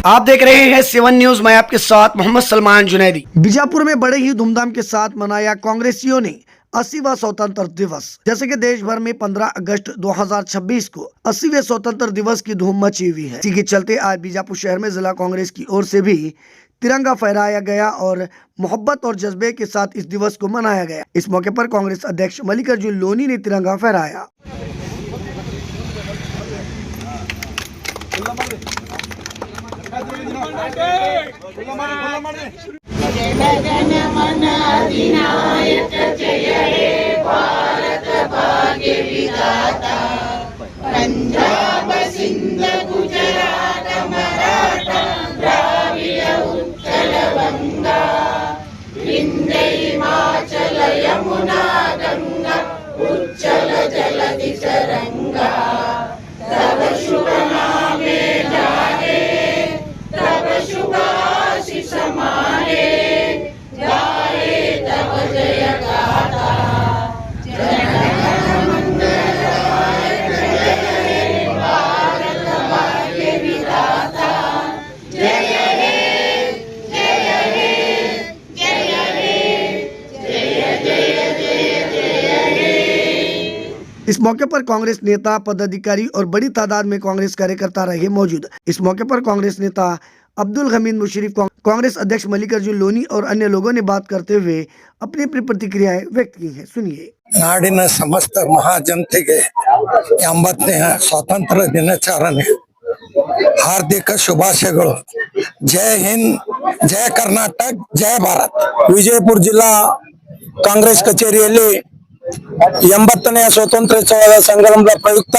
आप देख रहे हैं सेवन न्यूज। मैं आपके साथ मोहम्मद सलमान जुनैदी। बीजापुर में बड़े ही धूमधाम के साथ मनाया कांग्रेसियों ने 80वां स्वतंत्र दिवस। जैसे कि देश भर में 15 अगस्त 2026 को 80वें स्वतंत्र दिवस की धूम मची हुई है। इसी के चलते आज बीजापुर शहर में जिला कांग्रेस की ओर से भी तिरंगा फहराया गया और मोहब्बत और जज्बे के साथ इस दिवस को मनाया गया। इस मौके पर कांग्रेस अध्यक्ष मल्लिकार्जुन लोनी ने तिरंगा फहराया। जनगण अधिनायक जय हे भारत भाग्य विधाता पंजाब सिंध गुजरात मराठा द्राविड़ उत्कल गंगा विंध्य हिमाचल यमुना गंगा उच्चल जलधि तरंगा तब शुभ नामे जागे तब शुभ आशीष माने गाए तब जय गाथा जनगण मंगलदायक जय हे भारत भाग्य विधाता जय हे जय हे जय हे जय जय जय जय हे। इस मौके पर कांग्रेस नेता, पदाधिकारी और बड़ी तादाद में कांग्रेस कार्यकर्ता रहे मौजूद। इस मौके पर कांग्रेस नेता अब्दुल हमीद मुशर्रफ, कांग्रेस अध्यक्ष मल्लिकार्जुन लोनी और अन्य लोगों ने बात करते हुए अपनी अपनी प्रतिक्रियाएं व्यक्त की हैं। सुनिए। ನಾಡಿನ ಸಮಸ್ತ ಮಹಾಜನತೆಗೆ 80ನೇ ಸ್ವಾತಂತ್ರ್ಯ ದಿನಾಚರಣೆ ಹಾರ್ದಿಕ ಶುಭಾಶಯಗಳು. ಜೈ ಹಿಂದ್, ಜೈ ಕರ್ನಾಟಕ, ಜೈ ಭಾರತ್. ವಿಜಯಪುರ ಜಿಲ್ಲಾ ಕಾಂಗ್ರೆಸ್ ಕಚೇರಿಯಲ್ಲಿ 80ನೇ ಸ್ವಾತಂತ್ರ್ಯೋತ್ಸವದ ಸಂಭ್ರಮದ ಪ್ರಯುಕ್ತ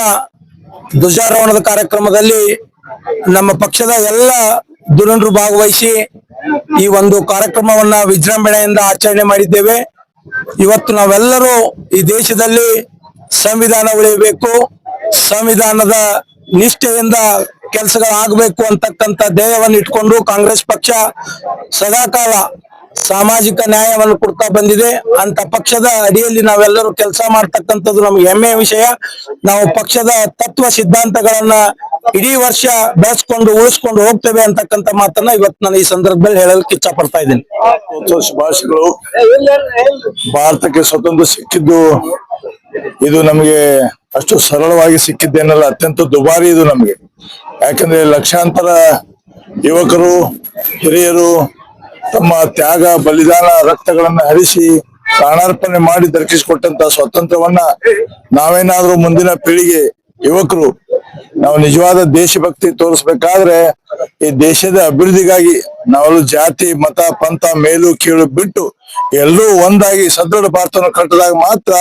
ಧ್ವಜಾರೋಹಣದ ಕಾರ್ಯಕ್ರಮದಲ್ಲಿ ನಮ್ಮ ಪಕ್ಷದ ಎಲ್ಲ ಧುರೀಣರು ಭಾಗವಹಿಸಿ ಈ ಒಂದು ಕಾರ್ಯಕ್ರಮವನ್ನ ವಿಜೃಂಭಣೆಯಿಂದ ಆಚರಣೆ ಮಾಡಿದ್ದೇವೆ. ಇವತ್ತು ನಾವೆಲ್ಲರೂ ಈ ದೇಶದಲ್ಲಿ ಸಂವಿಧಾನ ಉಳಿಯಬೇಕು, ಸಂವಿಧಾನದ ನಿಷ್ಠೆಯಿಂದ ಕೆಲಸಗಳಾಗಬೇಕು ಅಂತಕ್ಕಂಥ ಧ್ಯೇಯವನ್ನು ಇಟ್ಕೊಂಡು ಕಾಂಗ್ರೆಸ್ ಪಕ್ಷ ಸದಾಕಾಲ ಸಾಮಾಜಿಕ ನ್ಯಾಯವನ್ನು ಕೊಡ್ತಾ ಬಂದಿದೆ. ಅಂತ ಪಕ್ಷದ ಅಡಿಯಲ್ಲಿ ನಾವೆಲ್ಲರೂ ಕೆಲಸ ಮಾಡ್ತಕ್ಕಂಥದ್ದು ನಮ್ಗೆ ಹೆಮ್ಮೆಯ ವಿಷಯ. ನಾವು ಪಕ್ಷದ ತತ್ವ ಸಿದ್ಧಾಂತಗಳನ್ನ ಇಡೀ ವರ್ಷ ಬೆಳೆಸ್ಕೊಂಡು ಉಳಿಸ್ಕೊಂಡು ಹೋಗ್ತೇವೆ ಅಂತಕ್ಕಂಥ ಮಾತನ್ನ ಇವತ್ತು ನಾನು ಈ ಸಂದರ್ಭದಲ್ಲಿ ಹೇಳಲಿಕ್ಕೆ ಇಚ್ಛಾ ಪಡ್ತಾ ಇದ್ದೀನಿ. ಶುಭಾಶಯಗಳು. ಭಾರತಕ್ಕೆ ಸ್ವತಂತ್ರ ಸಿಕ್ಕಿದ್ದು ಇದು ನಮಗೆ ಅಷ್ಟು ಸರಳವಾಗಿ ಸಿಕ್ಕಿದ್ದೇನಲ್ಲ, ಅತ್ಯಂತ ದುಬಾರಿ ಇದು ನಮಗೆ. ಯಾಕಂದ್ರೆ ಲಕ್ಷಾಂತರ ಯುವಕರು, ಹಿರಿಯರು ತಮ್ಮ ತ್ಯಾಗ, ಬಲಿದಾನ, ರಕ್ತಗಳನ್ನ ಹರಿಸಿ ಪ್ರಾಣಾರ್ಪಣೆ ಮಾಡಿ ದೊರಕಿಸಿಕೊಟ್ಟಂತ ಸ್ವಾತಂತ್ರ್ಯವನ್ನ ನಾವೇನಾದ್ರೂ ಮುಂದಿನ ಪೀಳಿಗೆ ಯುವಕರು ನಾವು ನಿಜವಾದ ದೇಶಭಕ್ತಿ ತೋರಿಸ್ಬೇಕಾದ್ರೆ ಈ ದೇಶದ ಅಭಿವೃದ್ಧಿಗಾಗಿ ನಾವೆಲ್ಲ ಜಾತಿ, ಮತ, ಪಂಥ, ಮೇಲು ಕೀಳು ಬಿಟ್ಟು ಎಲ್ಲರೂ ಒಂದಾಗಿ ಸದೃಢ ಭಾರತವನ್ನು ಕಟ್ಟಿದಾಗ ಮಾತ್ರ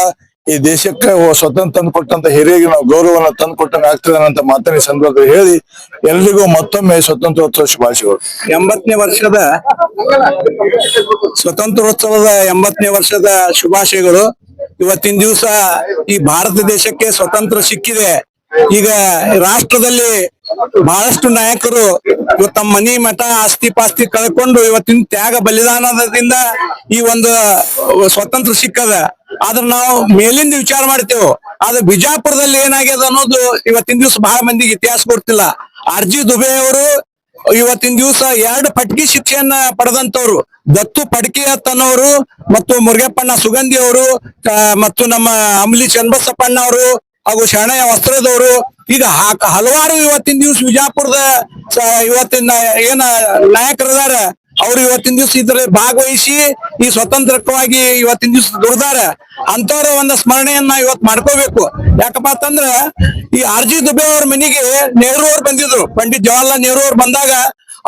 ಈ ದೇಶಕ್ಕೆ ಸ್ವತಂತ್ರ ತಂದು ಕೊಟ್ಟಂತ ಹಿರಿಯರಿಗೆ ನಾವು ಗೌರವವನ್ನು ತಂದು ಕೊಟ್ಟಂಗೆ ಆಗ್ತದೆ ಅಂತ ಮಾತನ್ನ ಸಂದರ್ಭದಲ್ಲಿ ಹೇಳಿ ಎಲ್ರಿಗೂ ಮತ್ತೊಮ್ಮೆ ಸ್ವತಂತ್ರೋತ್ಸವ ಶುಭಾಶಯಗಳು. 80ನೇ ವರ್ಷದ ಸ್ವತಂತ್ರೋತ್ಸವದ 80ನೇ ವರ್ಷದ ಶುಭಾಶಯಗಳು. ಇವತ್ತಿನ ದಿವಸ ಈ ಭಾರತ ದೇಶಕ್ಕೆ ಸ್ವತಂತ್ರ ಸಿಕ್ಕಿದೆ. ಈಗ ರಾಷ್ಟ್ರದಲ್ಲಿ ಬಹಳಷ್ಟು ನಾಯಕರು ಇವತ್ತು ತಮ್ಮ ಮನಿ ಮಠ ಆಸ್ತಿ ಪಾಸ್ತಿ ಕಳ್ಕೊಂಡು ಇವತ್ತಿನ ತ್ಯಾಗ ಬಲಿದಾನದಿಂದ ಈ ಒಂದು ಸ್ವತಂತ್ರ ಸಿಕ್ಕದ. ಆದ್ರೆ ನಾವು ಮೇಲಿಂದ ವಿಚಾರ ಮಾಡ್ತೇವೆ. ಆದ್ರೆ ಬಿಜಾಪುರದಲ್ಲಿ ಏನಾಗ್ಯದ ಅನ್ನೋದು ಇವತ್ತಿನ ದಿವಸ ಬಹಳ ಮಂದಿಗೆ ಇತಿಹಾಸ ಗೊತ್ತಿಲ್ಲ. ಆರ್.ಜಿ. ದುಬೆ ಅವರು ಇವತ್ತಿನ ದಿವಸ 2 ಪಟ್ಕಿ ಶಿಕ್ಷೆಯನ್ನ ಪಡೆದಂತವ್ರು. ದತ್ತು ಪಡ್ಕಿಯತ್ತನವರು ಮತ್ತು ಮುರುಗಪ್ಪಣ್ಣ ಸುಗಂಧಿ ಅವರು ಮತ್ತು ನಮ್ಮ ಅಂಬ್ಲಿ ಚನ್ನಬಸಪ್ಪಣ್ಣ ಅವರು ಹಾಗೂ ಶರಣಯ್ಯ ವಸ್ತ್ರದವರು ಈಗ ಹಲವಾರು ಇವತ್ತಿನ ದಿವಸ ವಿಜಾಪುರದ ಇವತ್ತಿನ ಏನ ನಾಯಕರದಾರ ಅವ್ರು ಇವತ್ತಿನ ದಿವಸ ಇದ್ರಲ್ಲಿ ಭಾಗವಹಿಸಿ ಈ ಸ್ವತಂತ್ರಕ್ಕಾಗಿ ಇವತ್ತಿನ ದಿವಸ ದುಡ್ದಾರ. ಅಂತವ್ರ ಒಂದು ಸ್ಮರಣೆಯನ್ನ ಇವತ್ತು ಮಾಡ್ಕೋಬೇಕು. ಯಾಕಪ್ಪ ಅಂತಂದ್ರ ಈ ಆರ್.ಜಿ. ದುಬೆ ಅವ್ರ ಮನೆಗೆ ನೆಹರು ಅವ್ರು ಬಂದಿದ್ರು. ಪಂಡಿತ್ ಜವಾಹರ್ಲಾಲ್ ನೆಹರು ಅವ್ರು ಬಂದಾಗ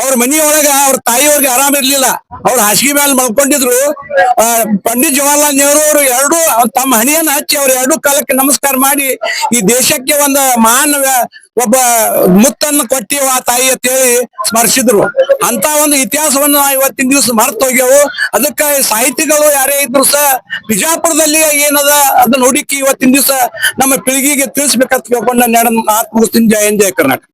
ಅವ್ರ ಮನಿಯೊಳಗ ಅವ್ರ ತಾಯಿಯವ್ರಿಗೆ ಆರಾಮ ಇರ್ಲಿಲ್ಲ. ಅವ್ರ ಹಾಸಿಗೆ ಮೇಲೆ ಮಲ್ಕೊಂಡಿದ್ರು. ಪಂಡಿತ್ ಜವಾಹರ್ಲಾಲ್ ನೆಹರು ಅವರು ಎರಡು ತಮ್ಮ ಹಣಿಯನ್ನ ಹಚ್ಚಿ ಅವ್ರ 2 ಕಾಲಕ್ಕೆ ನಮಸ್ಕಾರ ಮಾಡಿ ಈ ದೇಶಕ್ಕೆ ಒಂದು ಮಹಾನ್ ಒಬ್ಬ ಮುತ್ತನ್ನು ಕೊಟ್ಟಿವ ಆ ತಾಯಿ ಅಂತ ಹೇಳಿ ಸ್ಮರಿಸಿದ್ರು. ಅಂತ ಒಂದು ಇತಿಹಾಸವನ್ನ ಇವತ್ತಿನ ದಿವಸ ಮರ್ತು ಹೋಗ್ಯವು. ಅದಕ್ಕೆ ಸಾಹಿತಿಗಳು ಯಾರೇ ಇದ್ರು ಸಹ ಬಿಜಾಪುರದಲ್ಲಿ ಏನದ ಅದನ್ನ ಹುಡುಕಿ ಇವತ್ತಿನ ದಿವಸ ನಮ್ಮ ಪೀಳಿಗೆಗೆ ತಿಳಿಸ್ಬೇಕಂತ ಕೇಳ್ಕೊಂಡು ನಾನು ಮಾತು ಮುಗಿಸ್ತೀನಿ. ಜೈ ಹಿಂದ್, ಜೈ ಕರ್ನಾಟಕ.